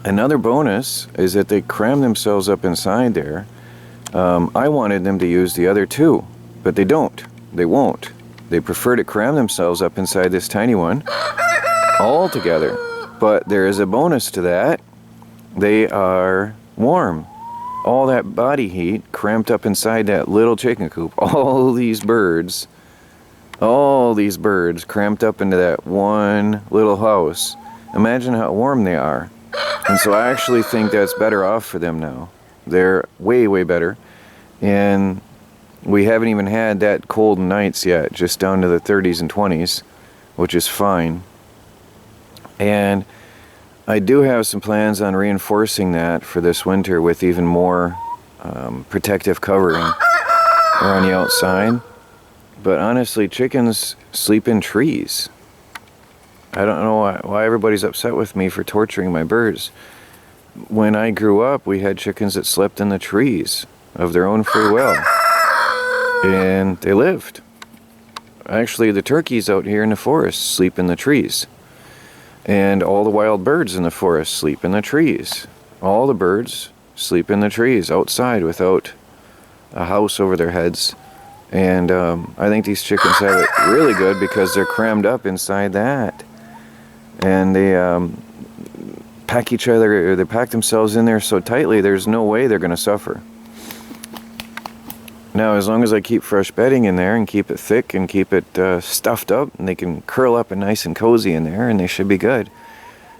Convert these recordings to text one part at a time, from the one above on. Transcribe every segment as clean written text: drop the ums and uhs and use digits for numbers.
Another bonus is that they cram themselves up inside there. I wanted them to use the other two, but they don't. They won't. They prefer to cram themselves up inside this tiny one all together. But there is a bonus to that. They are warm. All that body heat cramped up inside that little chicken coop. All these birds cramped up into that one little house. Imagine how warm they are. And so I actually think that's better off for them now. They're way, way better. And we haven't even had that cold nights yet, just down to the 30s and 20s, which is fine. And I do have some plans on reinforcing that for this winter with even more protective covering around the outside. But honestly, chickens sleep in trees. I don't know why everybody's upset with me for torturing my birds. When I grew up, we had chickens that slept in the trees of their own free will. And they lived. Actually, the turkeys out here in the forest sleep in the trees. And all the wild birds in the forest sleep in the trees. All the birds sleep in the trees outside without a house over their heads. And I think these chickens have it really good because they're crammed up inside that. And they pack each other, or they pack themselves in there so tightly, there's no way they're going to suffer. Now, as long as I keep fresh bedding in there and keep it thick and keep it stuffed up, and they can curl up and nice and cozy in there, and they should be good.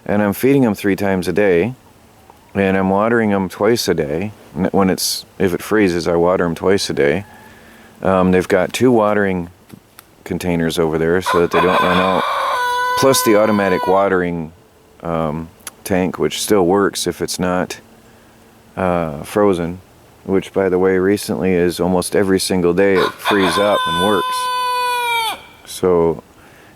And I'm feeding them 3 times a day, and I'm watering them twice a day. If it freezes, I water them twice a day. They've got 2 watering containers over there so that they don't run out. Plus the automatic watering tank, which still works if it's not frozen. Which, by the way, recently is almost every single day it frees up and works. So,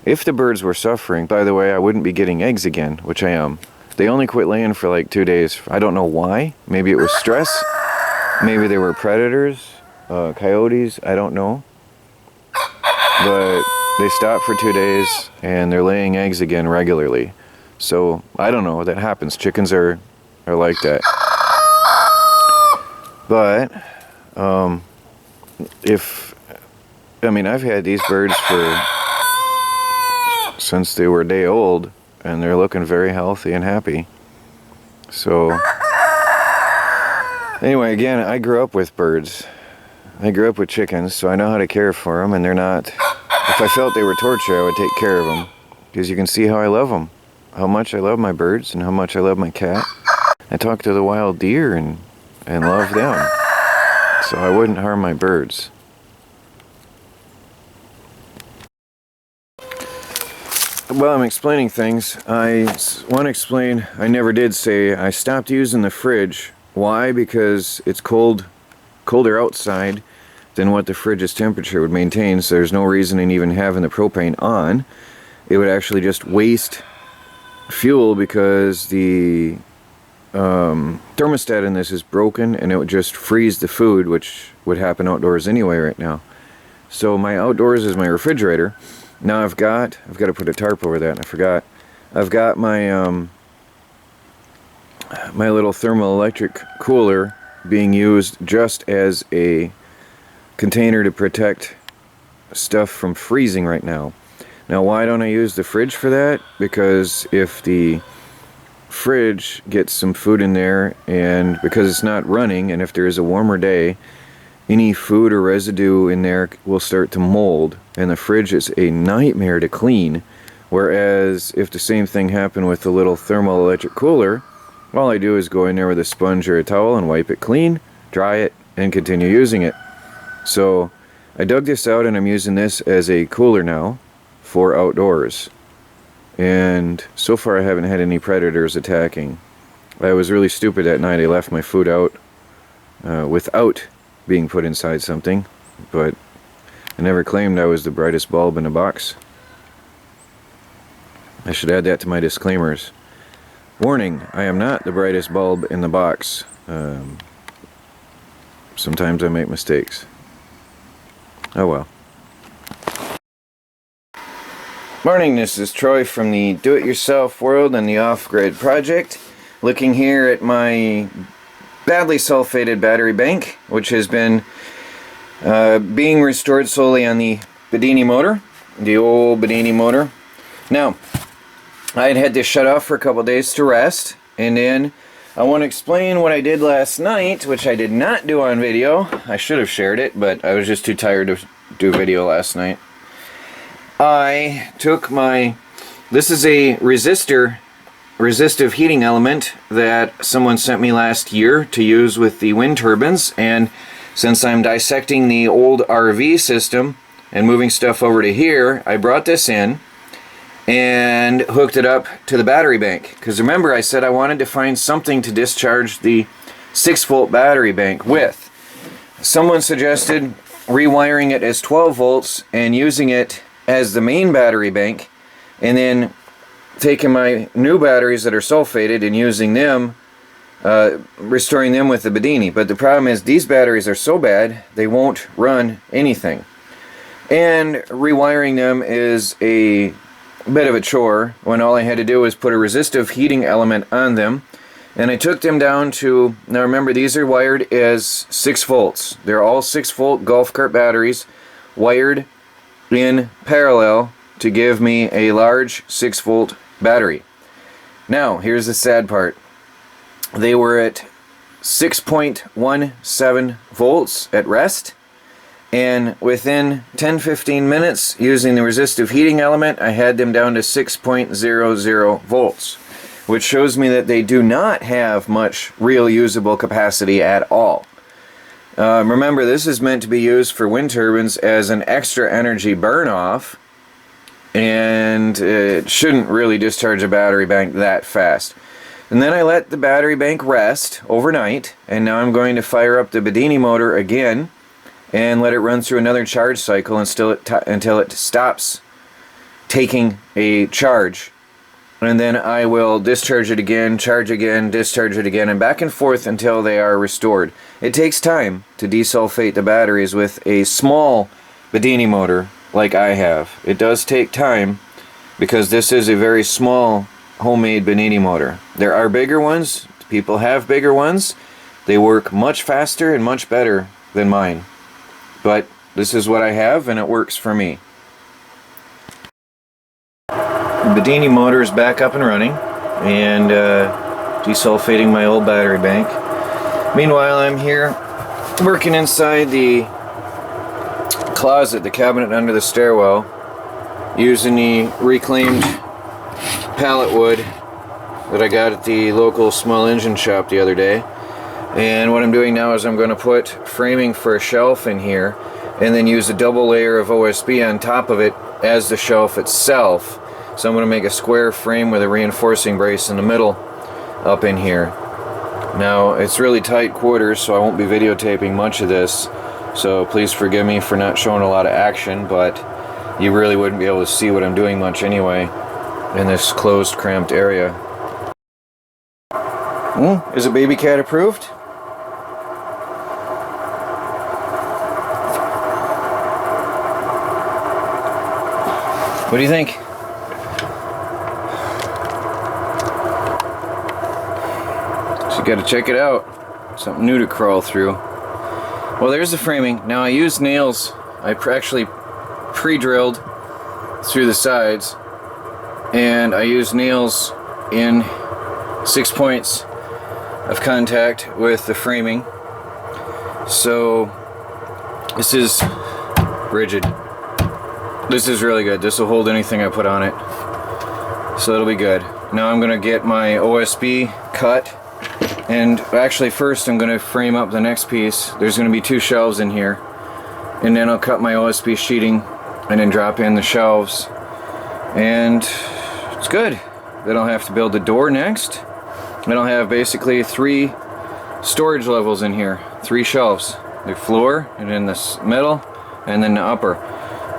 if the birds were suffering, by the way, I wouldn't be getting eggs again, which I am. They only quit laying for like 2 days. I don't know why. Maybe it was stress. Maybe they were predators, coyotes, I don't know. But they stopped for 2 days, and they're laying eggs again regularly. So, I don't know, that happens. Chickens are like that. But, I've had these birds since they were a day old, and they're looking very healthy and happy. So, anyway, again, I grew up with birds. I grew up with chickens, so I know how to care for them, and they're not, if I felt they were torture, I would take care of them. Because you can see how I love them. How much I love my birds, and how much I love my cat. I talk to the wild deer and love them. So I wouldn't harm my birds. Well, I'm explaining things. I want to explain, I never did say, I stopped using the fridge. Why? Because it's colder outside than what the fridge's temperature would maintain, so there's no reason in even having the propane on. It would actually just waste fuel because the thermostat in this is broken, and it would just freeze the food, which would happen outdoors anyway right now. So my outdoors is my refrigerator. Now I've got to put a tarp over that, and I forgot. I've got my my little thermoelectric cooler being used just as a container to protect stuff from freezing right now. Now, why don't I use the fridge for that? Because if the fridge gets some food in there, and because it's not running, and if there is a warmer day, any food or residue in there will start to mold, and the fridge is a nightmare to clean. Whereas if the same thing happened with the little thermoelectric cooler, all I do is go in there with a sponge or a towel and wipe it clean, dry it, and continue using it. So I dug this out, and I'm using this as a cooler now for outdoors. And so far I haven't had any predators attacking. I was really stupid that night. I left my food out without being put inside something, but I never claimed I was the brightest bulb in a box. I should add that to my disclaimers. Warning, I am not the brightest bulb in the box. Sometimes I make mistakes. Oh well. Morning, this is Troy from the Do-It-Yourself World and the Off-Grid Project. looking here at my badly sulfated battery bank, which has been being restored slowly on the Bedini motor, the old Bedini motor. Now, I had this shut off for a couple days to rest, and then I want to explain what I did last night, which I did not do on video. I should have shared it, but I was just too tired to do video last night. I took this is a resistive heating element that someone sent me last year to use with the wind turbines, and since I'm dissecting the old RV system and moving stuff over to here, I brought this in and hooked it up to the battery bank. Because remember, I said I wanted to find something to discharge the 6-volt battery bank with. Someone suggested rewiring it as 12 volts and using it as the main battery bank, and then taking my new batteries that are sulfated and using them, restoring them with the Bedini. But the problem is these batteries are so bad they won't run anything, and rewiring them is a bit of a chore when all I had to do was put a resistive heating element on them. And I took them down to, now remember, these are wired as 6 volts. They're all 6-volt golf cart batteries wired in parallel to give me a large 6-volt battery. Now, here's the sad part. They were at 6.17 volts at rest, and within 10-15 minutes, using the resistive heating element, I had them down to 6.00 volts, which shows me that they do not have much real usable capacity at all. Remember, this is meant to be used for wind turbines as an extra energy burn-off, and it shouldn't really discharge a battery bank that fast. And then I let the battery bank rest overnight, and now I'm going to fire up the Bedini motor again and let it run through another charge cycle until it stops taking a charge. And then I will discharge it again, charge again, discharge it again, and back and forth until they are restored. It takes time to desulfate the batteries with a small Bedini motor like I have. It does take time because this is a very small homemade Bedini motor. There are bigger ones. People have bigger ones. They work much faster and much better than mine. But this is what I have, and it works for me. The Bedini motor is back up and running, and desulfating my old battery bank. Meanwhile, I'm here working inside the closet, the cabinet under the stairwell, using the reclaimed pallet wood that I got at the local small engine shop the other day. And what I'm doing now is I'm going to put framing for a shelf in here, and then use a double layer of OSB on top of it as the shelf itself. So I'm going to make a square frame with a reinforcing brace in the middle up in here. Now, it's really tight quarters, so I won't be videotaping much of this, so please forgive me for not showing a lot of action, but you really wouldn't be able to see what I'm doing much anyway in this closed, cramped area. Is a baby cat approved? What do you think? So you gotta check it out. Something new to crawl through. Well, there's the framing. Now I used nails. I actually pre-drilled through the sides, and I used nails in 6 points of contact with the framing. So this is rigid. This is really good. This will hold anything I put on it, so it'll be good. Now I'm gonna get my OSB cut, and actually first I'm gonna frame up the next piece. There's gonna be 2 shelves in here, and then I'll cut my OSB sheeting and then drop in the shelves, and it's good. Then I'll have to build the door next. Then I'll have basically 3 storage levels in here, 3 shelves, the floor, and then the middle, and then the upper,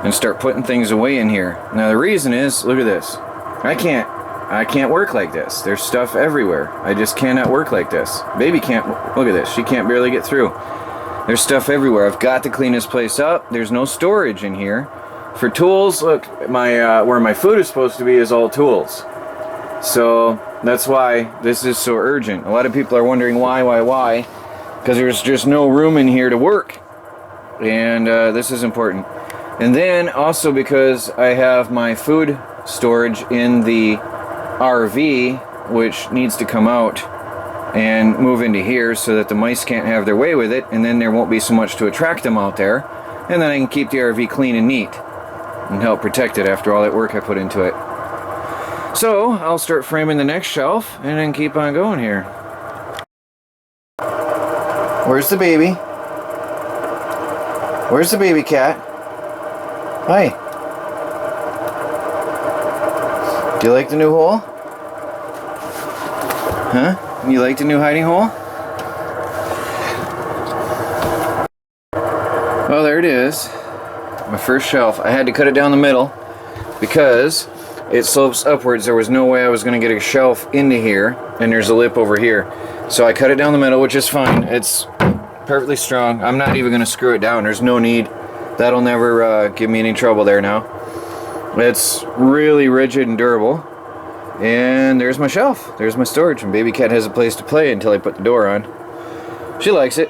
and start putting things away in here. Now the reason is, look at this. I can't work like this. There's stuff everywhere. I just cannot work like this. Baby can't, look at this. She can't barely get through. There's stuff everywhere. I've got to clean this place up. There's no storage in here. For tools, look, my where my food is supposed to be is all tools. So That's why this is so urgent. A lot of people are wondering why? Because there's just no room in here to work. And this is important. And then also because I have my food storage in the RV, which needs to come out and move into here so that the mice can't have their way with it, and then there won't be so much to attract them out there, and then I can keep the RV clean and neat and help protect it after all that work I put into it. So I'll start framing the next shelf and then keep on going here. Where's the baby? Where's the baby cat? Hi. Do you like the new hole? Huh? You like the new hiding hole? Well, there it is. My first shelf. I had to cut it down the middle because it slopes upwards. There was no way I was going to get a shelf into here, and there's a lip over here. So I cut it down the middle, which is fine. It's perfectly strong. I'm not even going to screw it down. There's no need. That'll never give me any trouble there now. It's really rigid and durable. And there's my shelf. There's my storage. And baby cat has a place to play until I put the door on. She likes it.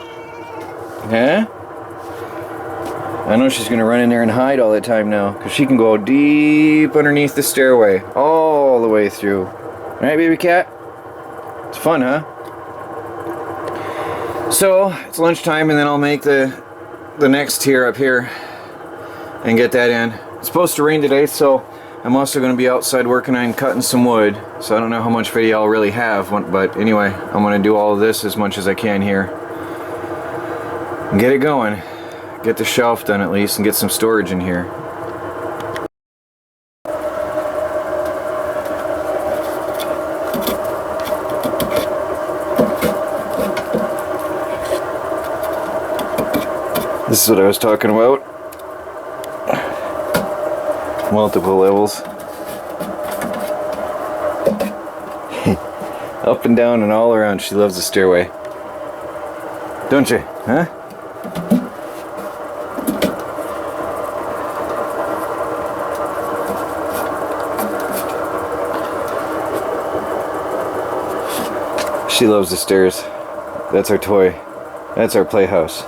Huh? I know she's going to run in there and hide all the time now, because she can go deep underneath the stairway. All the way through. Alright, baby cat? It's fun, huh? So, it's lunchtime, and then I'll make the next tier up here and get that in. It's supposed to rain today, so I'm also going to be outside working on cutting some wood, so I don't know how much video I'll really have, but anyway, I'm going to do all of this as much as I can here. And get it going. Get the shelf done at least, and get some storage in here. This is what I was talking about. Multiple levels. Up and down and all around. She loves the stairway. Don't you? Huh? She loves the stairs. That's our toy. That's our playhouse.